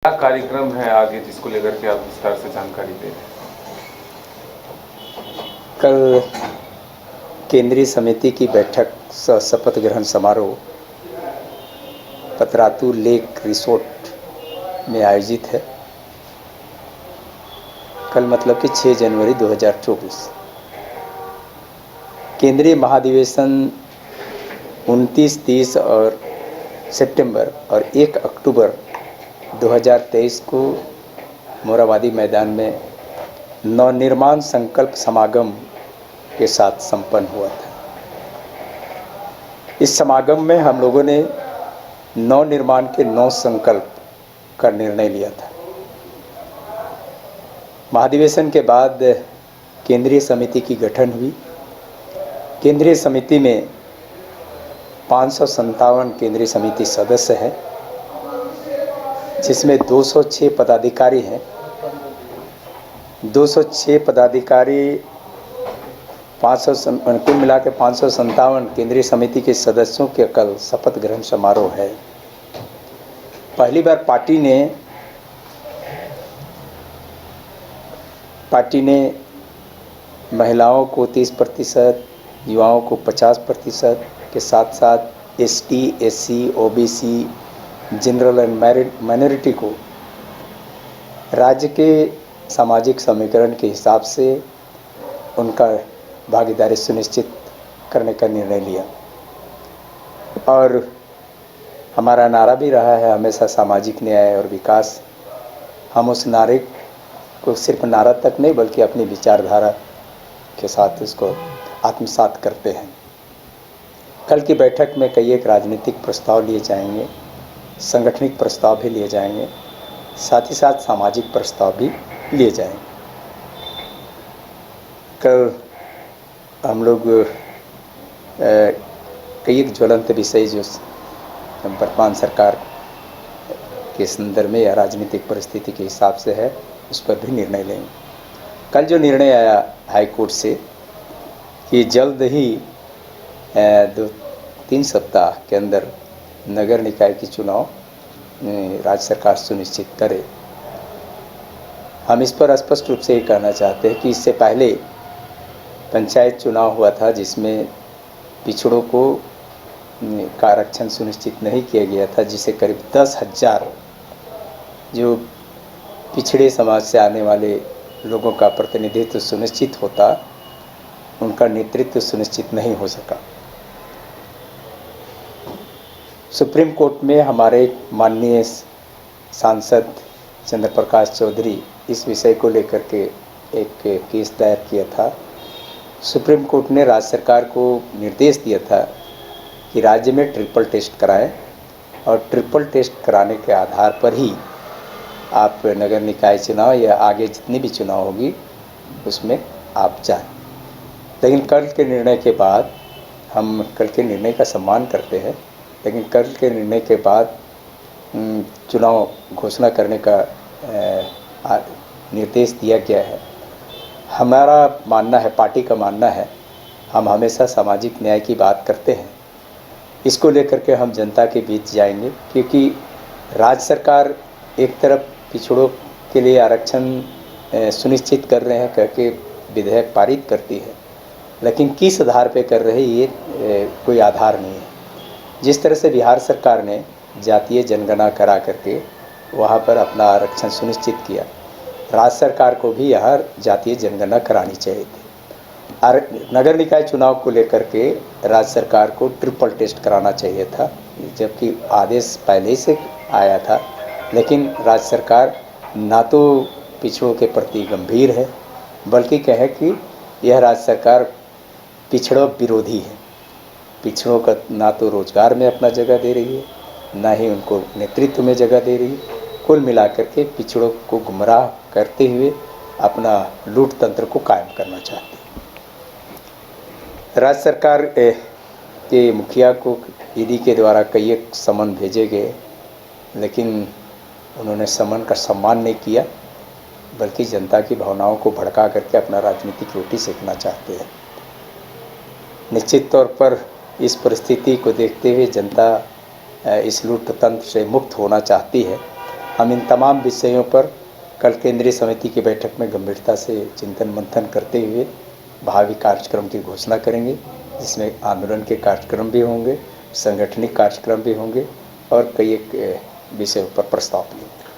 क्या कार्यक्रम है आगे जिसको लेकर के आप विस्तार से जानकारी दे रहे हैं? कल केंद्रीय समिति की बैठक शपथ ग्रहण समारोह पतरातू लेक रिसोर्ट में आयोजित है। कल मतलब कि 6 जनवरी 2024। केंद्रीय महाधिवेशन 29, 30 और सितंबर और 1 अक्टूबर 2023 को मोराबादी मैदान में नवनिर्माण संकल्प समागम के साथ संपन्न हुआ था। इस समागम में हम लोगों ने नवनिर्माण के 9 संकल्प का निर्णय लिया था। महाधिवेशन के बाद केंद्रीय समिति की गठन हुई। केंद्रीय समिति में 557 केंद्रीय समिति सदस्य हैं, जिसमें 206 पदाधिकारी हैं। 206 पदाधिकारी कुल मिला के 557 केंद्रीय समिति के सदस्यों के कल शपथ ग्रहण समारोह है। पहली बार पार्टी ने महिलाओं को 30%, युवाओं को 50% के साथ साथ ST, SC, OBC, general and minority को राज्य के सामाजिक समीकरण के हिसाब से उनका भागीदारी सुनिश्चित करने का निर्णय लिया। और हमारा नारा भी रहा है हमेशा सामाजिक न्याय और विकास। हम उस नारे को सिर्फ नारा तक नहीं बल्कि अपनी विचारधारा के साथ इसको आत्मसात करते हैं। कल की बैठक में कई एक राजनीतिक प्रस्ताव लिए जाएंगे, संगठनिक प्रस्ताव भी लिए जाएंगे, साथ ही साथ सामाजिक प्रस्ताव भी लिए जाएंगे। कल हम लोग कई एक ज्वलंत विषय जो वर्तमान सरकार के संदर्भ में या राजनीतिक परिस्थिति के हिसाब से है, उस पर भी निर्णय लेंगे। कल जो निर्णय आया हाई कोर्ट से कि जल्द ही 2-3 सप्ताह के अंदर नगर निकाय की चुनाव राज्य सरकार सुनिश्चित करे, हम इस पर स्पष्ट रूप से ये कहना चाहते हैं कि इससे पहले पंचायत चुनाव हुआ था जिसमें पिछड़ों को का आरक्षण सुनिश्चित नहीं किया गया था, जिसे करीब 10,000 जो पिछड़े समाज से आने वाले लोगों का प्रतिनिधित्व सुनिश्चित होता, उनका नेतृत्व सुनिश्चित नहीं हो सका। सुप्रीम कोर्ट में हमारे माननीय सांसद चंद्र प्रकाश चौधरी इस विषय को लेकर के एक केस दायर किया था। सुप्रीम कोर्ट ने राज्य सरकार को निर्देश दिया था कि राज्य में ट्रिपल टेस्ट कराएं और ट्रिपल टेस्ट कराने के आधार पर ही आप नगर निकाय चुनाव या आगे जितनी भी चुनाव होगी उसमें आप जाएं। लेकिन कल के निर्णय के बाद हम कल के निर्णय का सम्मान करते हैं, लेकिन कल के निर्णय के बाद चुनाव घोषणा करने का निर्देश दिया गया है। हमारा मानना है, पार्टी का मानना है, हम हमेशा सामाजिक न्याय की बात करते हैं। इसको लेकर के हम जनता के बीच जाएंगे, क्योंकि राज्य सरकार एक तरफ पिछड़ों के लिए आरक्षण सुनिश्चित कर रहे हैं करके विधेयक पारित करती है, लेकिन किस आधार पे कर रही है ये कोई आधार नहीं है। जिस तरह से बिहार सरकार ने जातीय जनगणना करा करके वहाँ पर अपना आरक्षण सुनिश्चित किया, राज्य सरकार को भी यहाँ जातीय जनगणना करानी चाहिए थी। और नगर निकाय चुनाव को लेकर के राज्य सरकार को ट्रिपल टेस्ट कराना चाहिए था, जबकि आदेश पहले से आया था। लेकिन राज्य सरकार ना तो पिछड़ों के प्रति गंभीर है, बल्कि कहे कि यह राज्य सरकार पिछड़ों विरोधी है। पिछड़ों का ना तो रोजगार में अपना जगह दे रही है, ना ही उनको नेतृत्व में जगह दे रही है। कुल मिलाकर के पिछड़ों को गुमराह करते हुए अपना लूट तंत्र को कायम करना चाहती है। राज्य सरकार के मुखिया को ईडी के द्वारा कई एक समन भेजे गए, लेकिन उन्होंने समन का सम्मान नहीं किया, बल्कि जनता की भावनाओं को भड़का करके अपना राजनीतिक रोटी सेकना चाहते हैं। निश्चित तौर पर इस परिस्थिति को देखते हुए जनता इस लूट तंत्र से मुक्त होना चाहती है। हम इन तमाम विषयों पर कल केंद्रीय समिति की बैठक में गंभीरता से चिंतन मंथन करते हुए भावी कार्यक्रम की घोषणा करेंगे, जिसमें आंदोलन के कार्यक्रम भी होंगे, संगठनिक कार्यक्रम भी होंगे और कई एक विषयों पर प्रस्ताव भी होंगे।